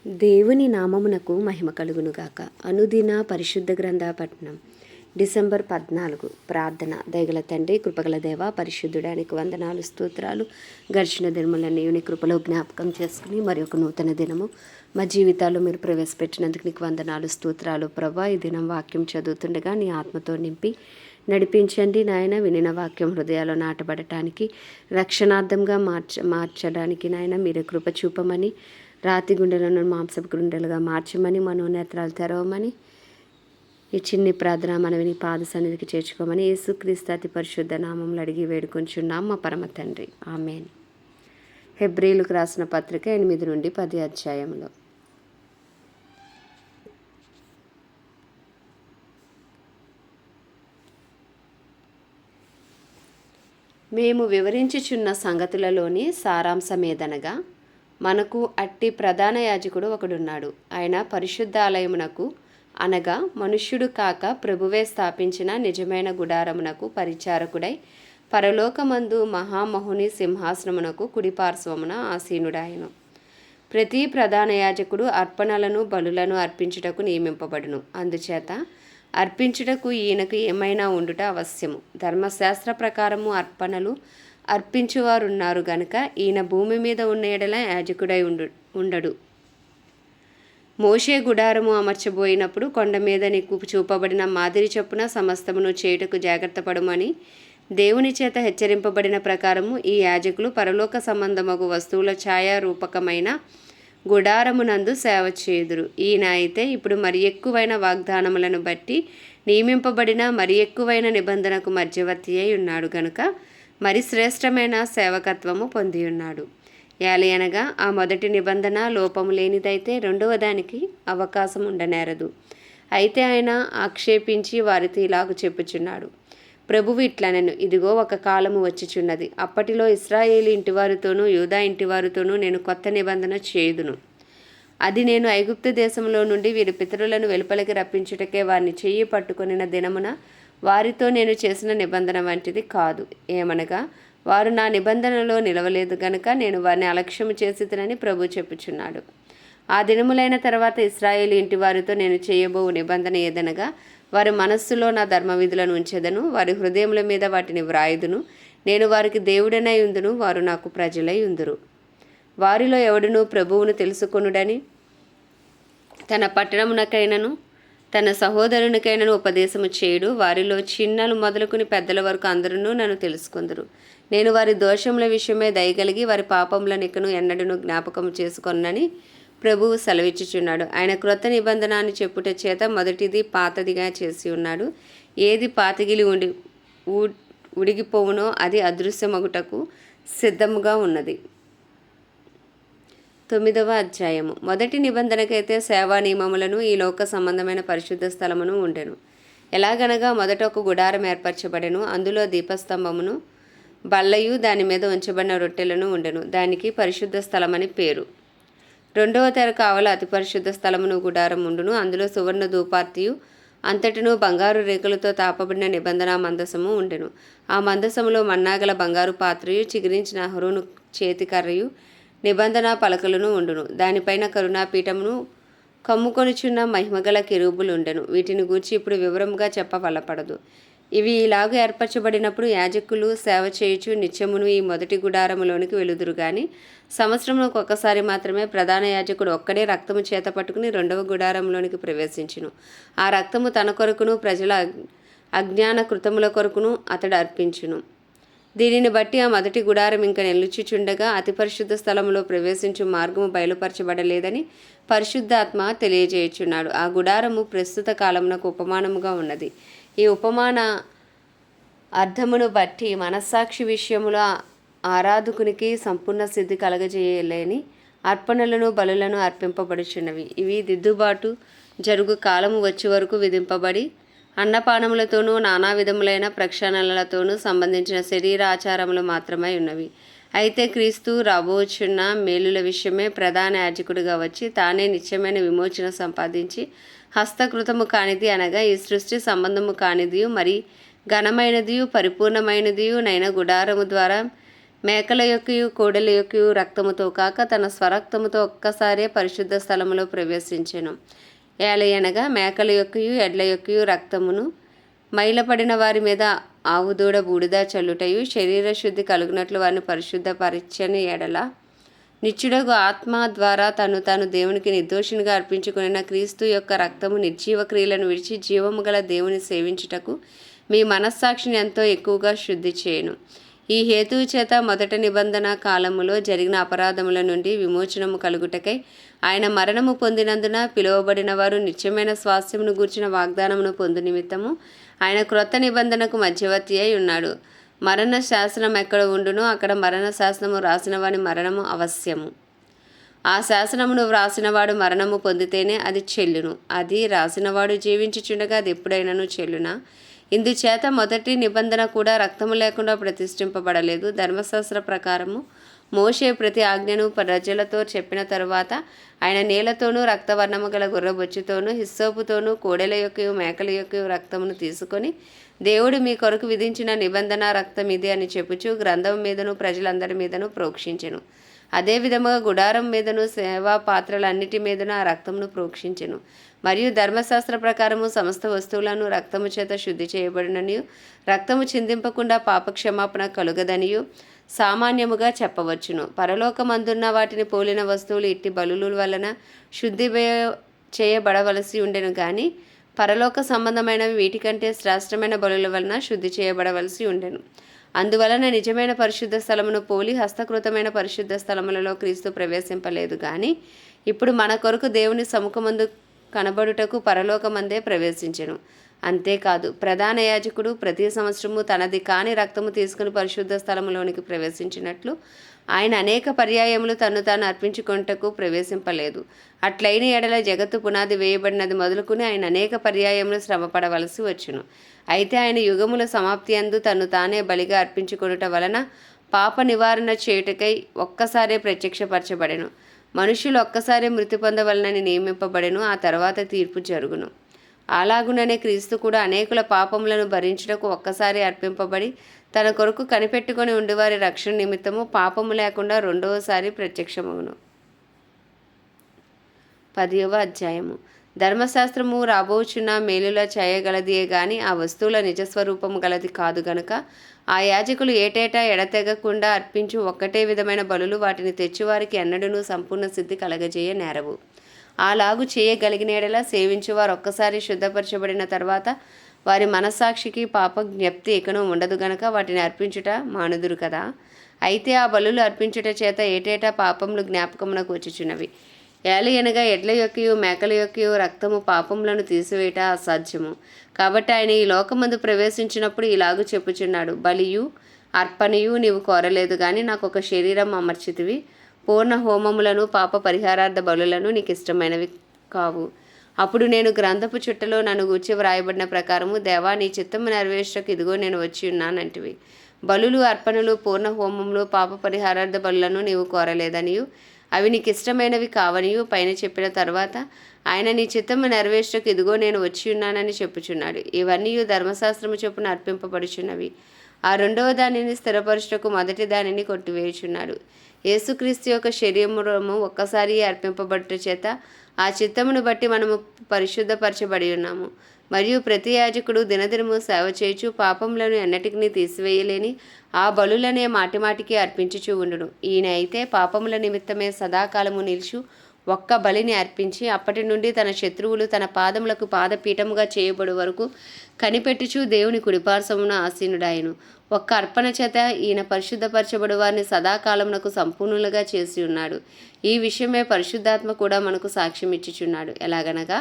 దేవుని నామమునకు మహిమ కలుగునుగాక. అనుదిన పరిశుద్ధ గ్రంథ పఠనం డిసెంబర్ 14. ప్రార్థన. దయగల తండ్రి, కృపగల దేవ, పరిశుద్ధుడానికి వందనాలు, స్తోత్రాలు. గడిచిన దినములన్నీ నీ కృపలో జ్ఞాపకం చేసుకుని మరి ఒక నూతన దినము మా జీవితాల్లో మీరు ప్రవేశపెట్టినందుకు నీకు వందనాలు, స్తోత్రాలు. ప్రభా, ఈ దినం వాక్యం చదువుతుండగా నీ ఆత్మతో నింపి నడిపించండి నాయన. వినిన వాక్యం హృదయాల్లో నాటబడటానికి, రక్షణార్థంగా మార్చడానికి నాయన మీరు కృప చూపమని, రాతి గుండెలను మాంసపు గుండెలుగా మార్చమని, మనోనేత్రాలు తెరవమని ఈ చిన్ని ప్రార్థన మనవిని పాద సన్నిధికి చేర్చుకోమని యేసుక్రీస్తు అతి పరిశుద్ధ నామంలో అడిగి వేడుకొంచున్నాం మా పరమ తండ్రి. ఆమేన్. హెబ్రీలకు రాసిన పత్రిక 8 నుండి 10 అధ్యాయంలో. మేము వివరించుచున్న సంగతులలోని సారాంశమేదనగా, మనకు అట్టి ప్రధాన యాజకుడు ఒకడున్నాడు. ఆయన పరిశుద్ధాలయమునకు అనగా మనుష్యుడు కాక ప్రభువే స్థాపించిన నిజమైన గుడారమునకు పరిచారకుడై పరలోకమందు మహామహుని సింహాసనమునకు కుడిపార్శ్వమున ఆసీనుడాయను. ప్రతి ప్రధాన యాజకుడు అర్పణలను బలులను అర్పించుటకు నియమింపబడును. అందుచేత అర్పించుటకు ఈయనకు ఏమైనా ఉండుట అవశ్యము. ధర్మశాస్త్ర ప్రకారము అర్పణలు అర్పించువారున్నారు గనుక ఈయన భూమి మీద ఉన్న ఎడల యాజకుడై ఉండడు. మోషే గుడారము అమర్చబోయినప్పుడు కొండ మీద నీకు చూపబడిన మాదిరి చొప్పున సమస్తమును చేయుటకు జాగ్రత్త పడమని దేవుని చేత హెచ్చరింపబడిన ప్రకారము ఈ యాజకులు పరలోక సంబంధమగు వస్తువుల ఛాయారూపకమైన గుడారమునందు సేవ చేయుదురు. ఈయన అయితే ఇప్పుడు మరి ఎక్కువైన వాగ్దానములను బట్టి నియమింపబడిన మరి ఎక్కువైన నిబంధనకు మధ్యవర్తి అయి ఉన్నాడు గనుక మరి శ్రేష్టమైన సేవకత్వము పొంది ఉన్నాడు. ఏలయనగా ఆ మొదటి నిబంధన లోపము లేనిదైతే రెండవ దానికి అవకాశం ఉండనేరదు. అయితే ఆయన ఆక్షేపించి వారితో ఇలాగ చెప్పుచున్నాడు. ప్రభువు ఇట్లనెను, ఇదిగో ఒక కాలము వచ్చిచున్నది, అప్పటిలో ఇశ్రాయేలు ఇంటివారితోనూ యూదా ఇంటివారితోనూ నేను కొత్త నిబంధన చేయుదును. అది నేను ఐగుప్తు దేశంలో నుండి వీరి పితరులను వెలుపలికి రప్పించుటకే వారిని చెయ్యి పట్టుకొనిన దినమున వారితో నేను చేసిన నిబంధన వంటిది కాదు. ఏమనగా వారు నా నిబంధనలో నిలవలేదు గనుక నేను వారిని అలక్ష్యము చేసిదనని ప్రభు చెప్పుచున్నాడు. ఆ దినములైన తర్వాత ఇశ్రాయేలు ఇంటి వారితో నేను చేయబో నిబంధన ఏదనగా, వారి మనస్సులో నా ధర్మవిధులను ఉంచెదను, వారి హృదయముల మీద వాటిని వ్రాయుదును. నేను వారికి దేవుడనై ఉందును, వారు నాకు ప్రజలై ఉందురు. వారిలో ఎవడునూ ప్రభువును తెలుసుకొనుడని తన పట్టణమునకైనను తన సహోదరునికైనను ఉపదేశము చేయుడు. వారిలో చిన్నలు మొదలుకుని పెద్దల వరకు అందరూ నన్ను తెలుసుకుందరు. నేను వారి దోషముల విషయమే దయగలిగి వారి పాపములనికను ఎన్నడను జ్ఞాపకం చేసుకొనని ప్రభువు సెలవిచ్చుచున్నాడు. ఆయన క్రొత్త నిబంధన అని చెప్పుట చేత మొదటిది పాతదిగా చేసి ఉన్నాడు. ఏది పాతగిలి ఉడిగిపోవునో అది అదృశ్యమగుటకు సిద్ధముగా ఉన్నది. 9వ అధ్యాయము. మొదటి నిబంధనకైతే సేవా నియమములను ఈ లోక సంబంధమైన పరిశుద్ధ స్థలమును ఉండెను. ఎలాగనగా మొదట ఒక గుడారం ఏర్పరచబడెను, అందులో దీపస్తంభమును బల్లయు దాని మీద ఉంచబడిన రొట్టెలను ఉండెను. దానికి పరిశుద్ధ స్థలమని పేరు. రెండవ తెర కావల అతి పరిశుద్ధ స్థలమును గుడారం ఉండును. అందులో సువర్ణ ధూపార్తియు అంతటను బంగారు రేకులతో తాపబడిన నిబంధన మందసము ఉండెను. ఆ మందసములో మన్నాగల బంగారు పాత్రయు చిగురించిన అహరోను చేతికర్రయు నిబంధన పలకలను ఉండును. దానిపైన కరుణాపీఠమును కమ్ముకొనుచున్న మహిమగల కెరూబులు ఉండెను. వీటిని గూర్చి ఇప్పుడు వివరముగా చెప్పవలపడదు. ఇవి ఇలాగ ఏర్పరచబడినప్పుడు యాజకులు సేవ చేయుచు నిత్యమును ఈ మొదటి గుడారములోనికి వెలుదురు గాని సంవత్సరంలోకి ఒక్కసారి మాత్రమే ప్రధాన యాజకుడు ఒక్కడే రక్తము చేత పట్టుకుని రెండవ గుడారంలోనికి ప్రవేశించును. ఆ రక్తము తన కొరకును ప్రజల అజ్ఞాన కృతముల కొరకును అతడు అర్పించును. దీనిని బట్టి ఆ మొదటి గుడారం ఇంకా నిలుచుచుండగా అతి పరిశుద్ధ స్థలంలో ప్రవేశించు మార్గము బయలుపరచబడలేదని పరిశుద్ధాత్మ తెలియజేయుచున్నాడు. ఆ గుడారము ప్రస్తుత కాలమునకు ఉపమానముగా ఉన్నది. ఈ ఉపమాన అర్థమును బట్టి మనస్సాక్షి విషయములో ఆరాధకునికి సంపూర్ణ సిద్ధి కలగజేయలేని అర్పణలను బలులను అర్పింపబడుచున్నవి. ఇవి దిద్దుబాటు జరుగు కాలము వచ్చే వరకు విధింపబడి అన్నపానములతోనూ నానా విధములైన ప్రక్షాళనలతోనూ సంబంధించిన శరీర ఆచారములు మాత్రమై ఉన్నవి. అయితే క్రీస్తు రాబోచున్న మేలుల విషయమే ప్రధాన యాజకుడిగా వచ్చి తానే నిత్యమైన విమోచన సంపాదించి హస్తకృతము కానిది అనగా ఈ సృష్టి సంబంధము కానిదియు మరి ఘనమైనదియు పరిపూర్ణమైనదియు నైన గుడారము ద్వారా మేకల యొక్కయు కోడెల యొక్కయు రక్తముతో కాక తన స్వరక్తముతో ఒక్కసారే పరిశుద్ధ స్థలములో ప్రవేశించెను. ఏలయనగా మేకల యొక్కయు ఎడ్ల యొక్కయు రక్తమును మైలపడిన వారి మీద ఆవుదూడ బూడిద చల్లుటయు శరీర శుద్ధి కలుగునట్లు వారిని పరిశుద్ధపరిచని ఎడల నిత్యుడగు ఆత్మ ద్వారా తాను దేవునికి నిర్దోషినిగా అర్పించుకున్న క్రీస్తు యొక్క రక్తము నిర్జీవ క్రియలను విడిచి జీవము గల దేవుని సేవించుటకు మీ మనస్సాక్షిని ఎంతో ఎక్కువగా శుద్ధి చేయను. ఈ హేతువు చేత మొదటి నిబంధన కాలములో జరిగిన అపరాధముల నుండి విమోచనము కలుగుటకై ఆయన మరణము పొందినందున పిలువబడిన వారు నిత్యమైన స్వాస్థ్యమును గూర్చిన వాగ్దానమును పొందు నిమిత్తము ఆయన క్రొత్త నిబంధనకు మధ్యవర్తి అయి ఉన్నాడు. మరణ శాసనం ఎక్కడ ఉండునో అక్కడ మరణ శాసనము రాసిన వాని మరణము అవశ్యము. ఆ శాసనమును వ్రాసినవాడు మరణము పొందితేనే అది చెల్లును. అది రాసినవాడు జీవించుచుండగా అది ఎప్పుడైనాను చెల్లునా? ఇందుచేత మొదటి నిబంధన కూడా రక్తము లేకుండా ప్రతిష్ఠింపబడలేదు. ధర్మశాస్త్ర ప్రకారము మోషే ప్రతి ఆజ్ఞను ప్రజలతో చెప్పిన తరువాత ఆయన నీళ్లతోనూ రక్తవర్ణము గల గుర్రబొచ్చుతోనూ హిస్సోపుతోనూ కోడెల యొక్కయు మేకల యొక్కయు రక్తమును తీసుకొని దేవుడు మీ కొరకు విధించిన నిబంధన రక్తం ఇది అని చెప్పుచు గ్రంథం మీదను ప్రజలందరి మీదను ప్రోక్షించెను. అదే విధముగా గుడారం మీదను సేవా పాత్రలన్నిటి మీదను ఆ రక్తమును ప్రోక్షించెను. మరియు ధర్మశాస్త్ర ప్రకారము సమస్త వస్తువులను రక్తము చేత శుద్ధి చేయబడిననియు రక్తము చిందింపకుండా పాపక్షమాపణ కలుగదనియు సామాన్యముగా చెప్పవచ్చును. పరలోకమందున్న వాటిని పోలిన వస్తువులు ఇట్టి బలుల వలన శుద్ధి చేయబడవలసి ఉండెను కానీ పరలోక సంబంధమైనవి వీటికంటే శ్రేష్టమైన బలుల వలన శుద్ధి చేయబడవలసి ఉండెను. అందువలన నిజమైన పరిశుద్ధ స్థలమును పోలి హస్తకృతమైన పరిశుద్ధ స్థలములలో క్రీస్తు ప్రవేశింపలేదు కానీ ఇప్పుడు మన కొరకు దేవుని సముఖమందు కనబడుటకు పరలోకమందే ప్రవేశించెను. అంతేకాదు ప్రధాన యాజకుడు ప్రతి సంవత్సరము తనది కాని రక్తము తీసుకుని పరిశుద్ధ స్థలములోనికి ప్రవేశించినట్లు ఆయన అనేక పర్యాయములు తాను అర్పించుకొనుటకు ప్రవేశింపలేదు. అట్లైన ఎడల జగత్తు పునాది వేయబడినది మొదలుకుని ఆయన అనేక పర్యాయములు శ్రమపడవలసి వచ్చును. అయితే ఆయన యుగముల సమాప్తి అందు తానే బలిగా అర్పించుకొనుట వలన పాప నివారణ చేయుటకై ఒక్కసారే ప్రత్యక్షపరచబడెను. మనుషులు ఒక్కసారే మృతి పొందవలనని నియమింపబడెను. ఆ తర్వాత తీర్పు జరుగును. అలాగుననే క్రీస్తు కూడా అనేకుల పాపములను భరించుటకు ఒక్కసారి అర్పింపబడి తన కొరకు కనిపెట్టుకొని ఉండేవారి రక్షణ నిమిత్తము పాపము లేకుండా రెండవసారి ప్రత్యక్షమగును. 10వ అధ్యాయము. ధర్మశాస్త్రము రాబోచున్న మేలుల చేయగలదియే గాని ఆ వస్తువుల నిజస్వరూపము గలది కాదు గనుక ఆ యాజకులు ఏటేటా ఎడతెగకుండా అర్పించు ఒక్కటే విధమైన బలులు వాటిని తెచ్చువారికి ఎన్నడూనూ సంపూర్ణ సిద్ధి కలగజేయ నేరవు. అలాగు చేయగలిగినేడలా సేవించువారు ఒక్కసారి శుద్ధపరచబడిన తర్వాత వారి మనస్సాక్షికి పాప జ్ఞప్తి ఇకను ఉండదు గనక వాటిని అర్పించుట మానుదురు కదా. అయితే ఆ బలులు అర్పించుట చేత ఏటేటా పాపములు జ్ఞాపకమునకు వచ్చుచున్నవి. ఏలయనగా ఎడ్ల యొక్కయు మేకల యొక్కయు రక్తము పాపములను తీసివేయట అసాధ్యము. కాబట్టి ఆయన ఈ లోకమందు ప్రవేశించినప్పుడు ఇలాగూ చెప్పుచున్నాడు, బలియు అర్పణయు నీవు కోరలేదు కానీ నాకు ఒక శరీరం అమర్చితివి. పూర్ణ హోమములను పాప పరిహారార్థ బలులను నీకు ఇష్టమైనవి కావు. అప్పుడు నేను గ్రంథపు చుట్టలో నన్ను గూర్చి వ్రాయబడిన ప్రకారము దేవా నీ చిత్తము నెరవేర్చకు ఇదిగో నేను వచ్చి ఉన్నానంటివి. బలులు అర్పణలు పూర్ణ హోమములు పాప పరిహారార్థ బలులను నీవు కోరలేదనియు అవి నీకు ఇష్టమైనవి కావనియు పైన చెప్పిన తర్వాత ఆయన నీ చిత్తము నెరవేర్చకు ఇదిగో నేను వచ్చి ఉన్నానని చెప్పుచున్నాడు. ఇవన్నీ ధర్మశాస్త్రము చొప్పున అర్పింపబడుచున్నవి. ఆ రెండవ దానిని స్థిరపరచుటకు మొదటి దానిని కొట్టివేయుచున్నాడు. యేసుక్రీస్తు యొక్క శరీరము ఒక్కసారి అర్పింపబడుట చేత ఆ చిత్తమును బట్టి మనము పరిశుద్ధపరచబడి ఉన్నాము. మరియు ప్రతి యాజకుడు దినదినము సేవ చేయుచు పాపములను ఎన్నటికీ తీసివేయలేని ఆ బలులనే మాటిమాటికి అర్పించుచూ ఉండును. ఈయన అయితే పాపముల నిమిత్తమే సదాకాలము నిలుచు ఒక్క బలిని అర్పించి అప్పటి నుండి తన శత్రువులు తన పాదములకు పాదపీఠముగా చేయబడు వరకు కనిపెట్టుచు దేవుని కుడిపార్శ్వమున ఆసీనుడాయను. ఒక్క అర్పణ చేత ఈయన పరిశుద్ధపరచబడు వారిని సదాకాలమునకు సంపూర్ణులుగా చేసి ఉన్నాడు. ఈ విషయమే పరిశుద్ధాత్మ కూడా మనకు సాక్ష్యం ఇచ్చుచున్నాడు. ఎలాగనగా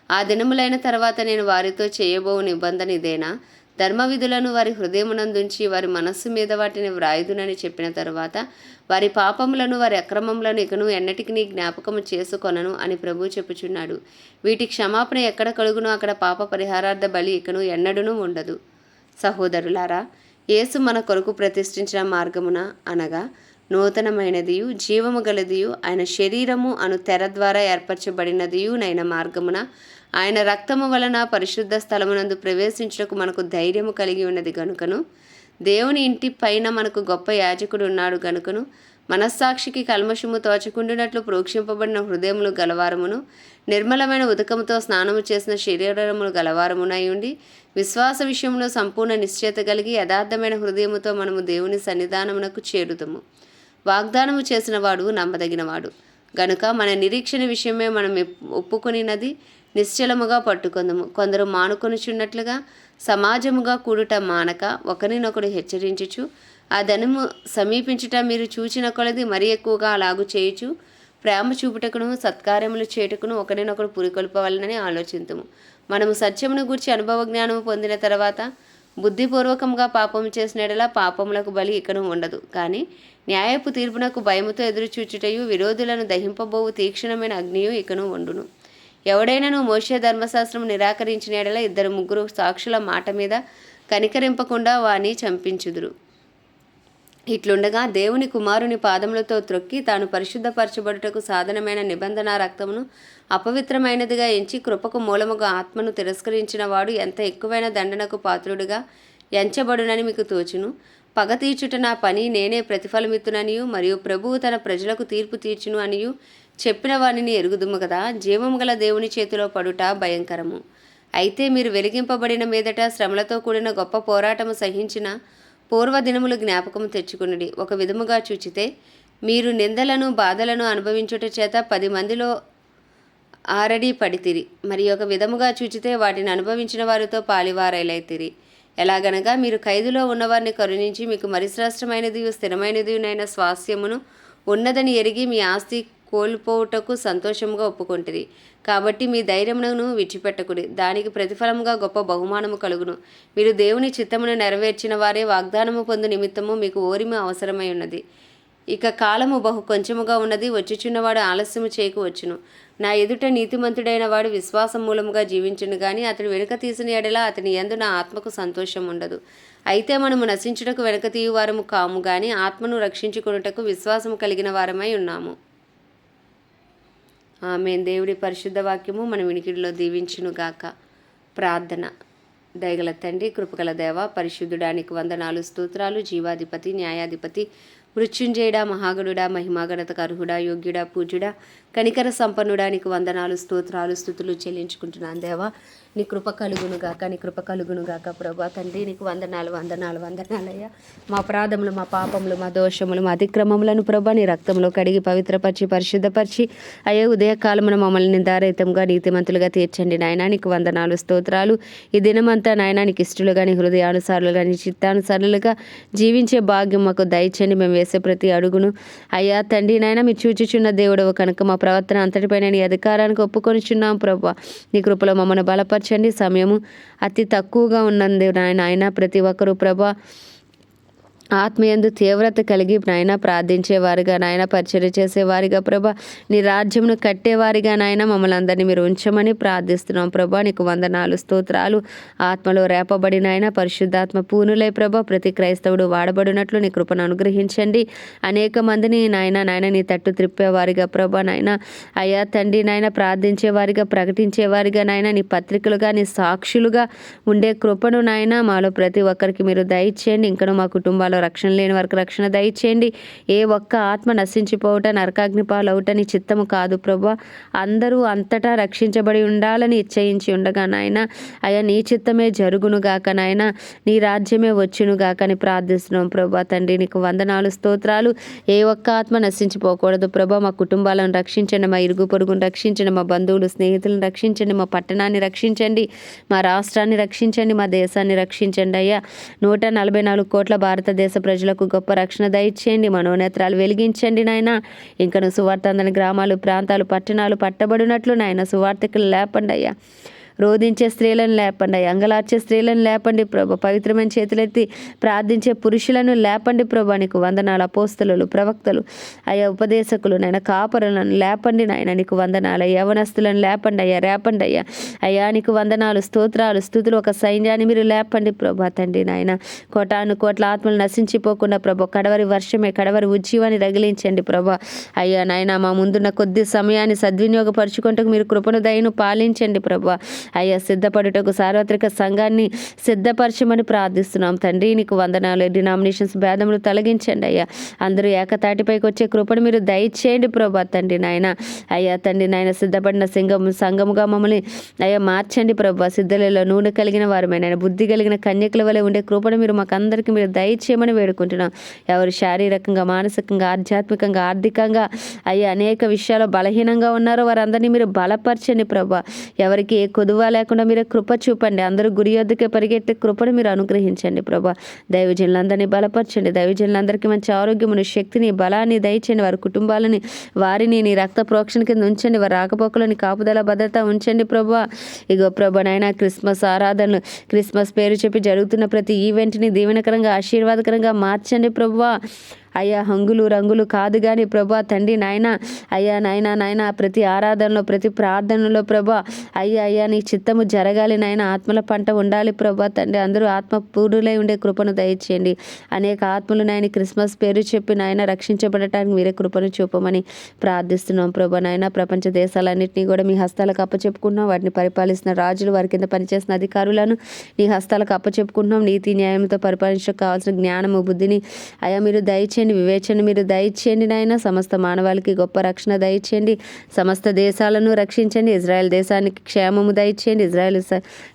ఆ దినములైన తర్వాత నేను వారితో చేయబో నిబంధన ఇదేనా, ధర్మవిధులను వారి హృదయమునందుంచి వారి మనస్సు మీద వాటిని వ్రాయుదునని చెప్పిన తరువాత వారి పాపములను వారి అక్రమములను ఇకను ఎన్నటికీ జ్ఞాపకము చేసుకొనను అని ప్రభువు చెప్పుచున్నాడు. వీటి క్షమాపణ ఎక్కడ కలుగునో అక్కడ పాప పరిహారార్థ బలి ఇకను ఎన్నడూనూ ఉండదు. సహోదరులారా, యేసు మన కొరకు ప్రతిష్ఠించిన మార్గమున అనగా నూతనమైనదియు జీవము గలదియు ఆయన శరీరము అను తెర ద్వారా ఏర్పరచబడినదియు నైన మార్గమున ఆయన రక్తము వలన పరిశుద్ధ స్థలమునందు ప్రవేశించుటకు మనకు ధైర్యము కలిగి ఉన్నది గనుకను దేవుని ఇంటి పైన మనకు గొప్ప యాజకుడు ఉన్నాడు గనుకను మనస్సాక్షికి కల్మషము తోచకుండినట్లు ప్రోక్షింపబడిన హృదయములు గలవారమును నిర్మలమైన ఉదకముతో స్నానము చేసిన శరీరములు గలవారమునై ఉండి విశ్వాస విషయంలో సంపూర్ణ నిశ్చయత కలిగి యథార్థమైన హృదయముతో మనము దేవుని సన్నిధానమునకు చేరుదము. వాగ్దానము చేసిన వాడు నమ్మదగినవాడు గనుక మన నిరీక్షణ విషయమే మనం ఒప్పుకొనినది నిశ్చలముగా పట్టుకొందము. కొందరు మానుకొనుచున్నట్లుగా సమాజముగా కూడుట మానక ఒకరినొకడు హెచ్చరించుచు ఆ ధనము సమీపించుట మీరు చూచిన కొలది మరి ఎక్కువగా అలాగు చేయుచు ప్రేమ చూపుటకును సత్కార్యములు చేయుటకును ఒకరినొకడు పురికొల్పవలనని ఆలోచింతుము. మనము సత్యమును గూర్చి అనుభవ జ్ఞానము పొందిన తర్వాత బుద్ధిపూర్వకంగా పాపము చేసినడలా పాపములకు బలి ఇకను ఉండదు. కానీ న్యాయపు తీర్పునకు భయముతో ఎదురుచూచుటయు విరోధులను దహింపబోవు తీక్షణమైన అగ్నియు ఇకను ఉండును. ఎవడైనాను మోషే ధర్మశాస్త్రం నిరాకరించిన ఎడల 2-3 సాక్షుల మాట మీద కనికరింపకుండా వాని చంపించుదురు. ఇట్లుండగా దేవుని కుమారుని పాదములతో త్రొక్కి తాను పరిశుద్ధపరచబడుటకు సాధనమైన నిబంధన రక్తమును అపవిత్రమైనదిగా ఎంచి కృపకు మూలముగా ఆత్మను తిరస్కరించిన వాడు ఎంత ఎక్కువైన దండనకు పాత్రుడుగా ఎంచబడునని మీకు తోచును. పగ తీర్చుట నా పని, నేనే ప్రతిఫలమిత్తుననియు మరియు ప్రభువు తన ప్రజలకు తీర్పు తీర్చును అనియు చెప్పిన వానిని ఎరుగుదుము కదా. జీవము గల దేవుని చేతిలో పడుట భయంకరము. అయితే మీరు వెలిగింపబడిన మీదట శ్రమలతో కూడిన గొప్ప పోరాటము సహించిన పూర్వదినములు జ్ఞాపకము తెచ్చుకునుడి. ఒక విధముగా చూచితే మీరు నిందలను బాధలను అనుభవించుట చేత 10 మందిలో ఆరడి పడితిరి. మరి ఒక విధముగా చూచితే వాటిని అనుభవించిన వారితో పాలివారైలైతిరి. ఎలాగనగా మీరు ఖైదులో ఉన్నవారిని కరుణించి మీకు మరి శ్రేష్టమైనది స్థిరమైనదినైన స్వాస్థ్యమును ఉన్నదని ఎరిగి మీ ఆస్తి కోల్పోవుటకు సంతోషముగా ఒప్పుకొంటిరి. కాబట్టి మీ ధైర్యమును విడిచిపెట్టకుడి. దానికి ప్రతిఫలముగా గొప్ప బహుమానము కలుగును. మీరు దేవుని చిత్తమును నెరవేర్చిన వారే వాగ్దానము పొందు నిమిత్తము మీకు ఓరిమి అవసరమై ఉన్నది. ఇక కాలము బహు కొంచెముగా ఉన్నది. వచ్చుచున్నవాడు ఆలస్యము చేయకువచ్చును. నా ఎదుట నీతిమంతుడైన వాడు విశ్వాసం మూలముగా జీవించును గాని అతడు వెనుక తీసిన ఎడల అతని యందు నా ఆత్మకు సంతోషం ఉండదు. అయితే మనము నశించుటకు వెనుక తీయువారము కాము గాని ఆత్మను రక్షించుకొనుటకు విశ్వాసము కలిగిన వారమై ఉన్నాము. ఆమేన్. దేవుడి పరిశుద్ధ వాక్యము మన వినికిడిలో దీవించునుగాక. ప్రార్థన. దయగల తండ్రి, కృపగల దేవ, పరిశుద్ధుడానికి వందనాలు, స్తోత్రాలు. జీవాధిపతి, న్యాయాధిపతి, మృత్యుంజయుడా, మహాగణుడా, మహిమాగణతకు అర్హుడా, యోగ్యుడా, పూజ్యుడా, కనికర సంపన్నుడానికి వందనాలు, స్తోత్రాలు, స్తుతులు చెల్లించుకుంటున్నాను దేవా. నీ కృప కలుగునుగాక, నీ కృప కలుగునుగాక ప్రభా. తండ్రి నీకు వందనాలయ్యా. మా అపరాధములు, మా పాపములు, మా దోషములు, మా అతిక్రమములను ప్రభా నీ రక్తంలో కడిగి పవిత్రపరిచి పరిశుద్ధపరిచి అయ్యే ఉదయకాలమున మమ్మల్ని నిందారహితంగా నీతిమంతులుగా తీర్చండి నాయనా. నీకు వందనాలు, స్తోత్రాలు. ఈ దినమంతా నాయనా నీకు ఇష్టలుగా, నీ హృదయానుసారులుగా, నీ చిత్తానుసారులుగా జీవించే భాగ్యం మాకు దయచండి. మేము వేసే ప్రతి అడుగును అయ్యా తండ్రి నాయన మీరు చూచుచున్న దేవుడవు కనుక మా ప్రవర్తన అంతటిపైన నీ అధికారానికి ఒప్పుకొనిచున్నాం ప్రభా. నీ కృపలో మమ్మల్ని బలపరచండి. సమయము అతి తక్కువగా ఉన్నది నాయన. ప్రతి ఒక్కరూ ప్రభా ఆత్మయందు తీవ్రత కలిగి నాయన ప్రార్థించేవారిగా, నాయన పరిచర్య చేసేవారిగా ప్రభా, నీ రాజ్యమును కట్టేవారిగా నాయన మమ్మల్ని అందరినీ మీరు ఉంచమని ప్రార్థిస్తున్నాం ప్రభా. నీకు వందనాలు, స్తోత్రాలు. ఆత్మలో రేపబడిన ఆయన పరిశుద్ధాత్మ పూనులై ప్రభా ప్రతి క్రైస్తవుడు వాడబడినట్లు నీ కృపను అనుగ్రహించండి. అనేక మందిని నాయన నీ తట్టు త్రిప్పేవారిగా ప్రభా నాయన అయ్యా తండ్రి నాయన ప్రార్థించేవారిగా, ప్రకటించేవారిగా నాయన నీ పత్రికలుగా, నీ సాక్షులుగా ఉండే కృపను నాయన మాలో ప్రతి ఒక్కరికి మీరు దయచేయండి. ఇంకను మా కుటుంబాల్లో రక్షణ లేని వారికి రక్షణ దయచేయండి. ఏ ఒక్క ఆత్మ నశించిపోవట, నరకాగ్ని పాలవుట నీ చిత్తము కాదు ప్రభా. అందరూ అంతటా రక్షించబడి ఉండాలని ఇచ్చయించి ఉండగా నాయన అయ్యా నీ చిత్తమే జరుగునుగాక నాయన, నీ రాజ్యమే వచ్చునుగాక అని ప్రార్థిస్తున్నాం ప్రభా. తండ్రి నీకు వందనాలు, స్తోత్రాలు. ఏ ఒక్క ఆత్మ నశించిపోకూడదు ప్రభా. మా కుటుంబాలను రక్షించండి, మా ఇరుగు పొరుగును రక్షించండి, మా బంధువులు స్నేహితులను రక్షించండి, మా పట్టణాన్ని రక్షించండి, మా రాష్ట్రాన్ని రక్షించండి, మా దేశాన్ని రక్షించండి అయ్యా. 144 కోట్ల భారతదేశ ప్రజలకు గొప్ప రక్షణ దయచేయండి. మనోనేత్రాలు వెలిగించండి నాయన. ఇంకను సువార్త అందని గ్రామాలు, ప్రాంతాలు, పట్టణాలు పట్టబడినట్లు నాయన సువార్తకులు లేపండి అయ్యా. రోధించే స్త్రీలను లేపండి, అంగలార్చే స్త్రీలను లేపండి ప్రభా. పవిత్రమైన చేతులెత్తి ప్రార్థించే పురుషులను లేపండి ప్రభా. నీకు వందనాలు. అపోస్తలులు, ప్రవక్తలు అయ్యా, ఉపదేశకులు నాయన, కాపరులను లేపండి నాయన. నీకు వందనాలు. యవనస్తులను లేపండి అయ్యా, రేపండి అయ్యా. అయ్యా నీకు వందనాలు, స్తోత్రాలు, స్తుతులు. ఒక సైన్యాన్ని మీరు లేపండి ప్రభా తండ్రి నాయన. కోటాను కోట్ల ఆత్మలు నశించిపోకుండా ప్రభా కడవరి వర్షమే, కడవరి ఉజ్జీవాన్ని రగిలించండి ప్రభా. అయ్యా నాయన మా ముందున్న కొద్ది సమయాన్ని సద్వినియోగపరుచుకుంటూ మీరు కృపను దయను పాలించండి ప్రభా. అయ్యా సిద్ధపడుటకు సార్వత్రిక సంఘాన్ని సిద్ధపరచమని ప్రార్థిస్తున్నాం తండ్రి. నీకు వందనాలు. డినామినేషన్స్ భేదములు తొలగించండి అయ్యా. అందరూ ఏకతాటిపైకి వచ్చే కృపను మీరు దయచేయండి ప్రభా తండ్రి నాయన. అయ్యా తండ్రి నాయన సిద్ధపడిన సంఘముగా మమ్మల్ని అయ్యా మార్చండి ప్రభా. సిద్ధలలో నూనె కలిగిన వారమైన బుద్ధి కలిగిన కన్యకుల వలె ఉండే కృపను మీరు మాకు అందరికీ మీరు దయచేయమని వేడుకుంటున్నాం. ఎవరు శారీరకంగా, మానసికంగా, ఆధ్యాత్మికంగా, ఆర్థికంగా అయ్యా అనేక విషయాలు బలహీనంగా ఉన్నారో వారందరినీ మీరు బలపరచండి ప్రభా. ఎవరికి ఏ కొదువ లేకుండా మీరు కృప చూపండి. అందరూ గురి యొద్దకే పరిగెట్టే కృపను మీరు అనుగ్రహించండి ప్రభా. దైవజనులందరినీ బలపరచండి. దైవజనులందరికీ మంచి ఆరోగ్యమును, శక్తిని, బలాన్ని దయచేయండి. వారి కుటుంబాలని, వారిని నీ రక్త ప్రోక్షణ కింద ఉంచండి. వారి రాకపోకలని కాపుదల భద్రత ఉంచండి ప్రభా. ఇగో ప్రభా నాయన క్రిస్మస్ ఆరాధనలు, క్రిస్మస్ పేరు చెప్పి జరుగుతున్న ప్రతి ఈవెంట్ని దీవెనకరంగా, ఆశీర్వాదకరంగా మార్చండి ప్రభా. అయ్యా హంగులు రంగులు కాదు కానీ ప్రభా తండ్రి నాయన. అయ్యా నాయన ప్రతి ఆరాధనలో, ప్రతి ప్రార్థనలో ప్రభా అయ్యా నీ చిత్తము జరగాలి నాయన. ఆత్మల పంట ఉండాలి ప్రభా తండ్రి. అందరూ ఆత్మ పూర్ణులై ఉండే కృపను దయచేయండి. అనేక ఆత్మలు నాయన క్రిస్మస్ పేరు చెప్పి నాయన రక్షించబడటానికి మీరే కృపను చూపమని ప్రార్థిస్తున్నాం ప్రభా నాయన. ప్రపంచ దేశాలన్నింటినీ కూడా మీ హస్తాలకు అప్పచెప్పుకుంటున్నాం. వాటిని పరిపాలిస్తున్న రాజులు, వారి కింద పనిచేసిన అధికారులను నీ హస్తాలకు అప్పచెప్పుకుంటున్నాం. నీతి న్యాయంతో పరిపాలించడానికి కావాల్సిన జ్ఞానము, బుద్ధిని అయ్యా మీరు దయచేయండి. వివేచన మీరు దయచేయండి నాయన. సమస్త మానవాళికి గొప్ప రక్షణ దయచేయండి. సమస్త దేశాలను రక్షించండి. ఇజ్రాయెల్ దేశానికి క్షేమము దయచేయండి. ఇజ్రాయెల్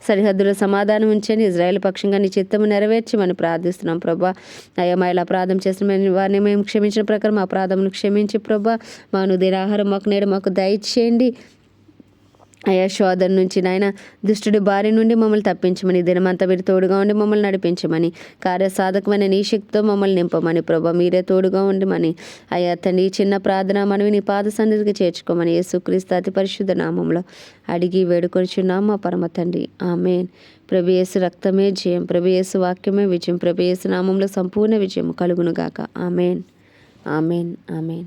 సరిహద్దుల సమాధానం ఉంచండి. ఇజ్రాయెల్ పక్షంగా నీ చిత్తము నెరవేర్చమని ప్రార్థిస్తున్నాం ప్రభా. అయ్యా మా ఇలా అపరాధం చేసిన వారిని మేము క్షమించిన ప్రకారం మా అపరాధమును క్షమించి ప్రభా. మా నుదిన ఆహారం మాకు నేడు మాకు దయచేయండి. అయ్యా శోధన నుంచి నాయన దుష్టుడి బారి నుండి మమ్మల్ని తప్పించమని, దినమంతా మీరు తోడుగా ఉండి మమ్మల్ని నడిపించమని, కార్యసాధకమైన నీ శక్తితో మమ్మల్ని నింపమని ప్రభా. మీరే తోడుగా ఉండమని అయ్యా తండ్రి చిన్న ప్రార్థన మనవి నీ పాద సన్నిధికి చేర్చుకోమని యేసుక్రీస్తు అతి పరిశుద్ధ నామంలో అడిగి వేడుకొనిచున్నాం మా పరమ తండ్రి. ఆమేన్. ప్రభు యేసు రక్తమే జయం, ప్రభు యేసు వాక్యమే విజయం, ప్రభు యేసు నామంలో సంపూర్ణ విజయం కలుగునుగాక. ఆమేన్, ఆమేన్, ఆమేన్.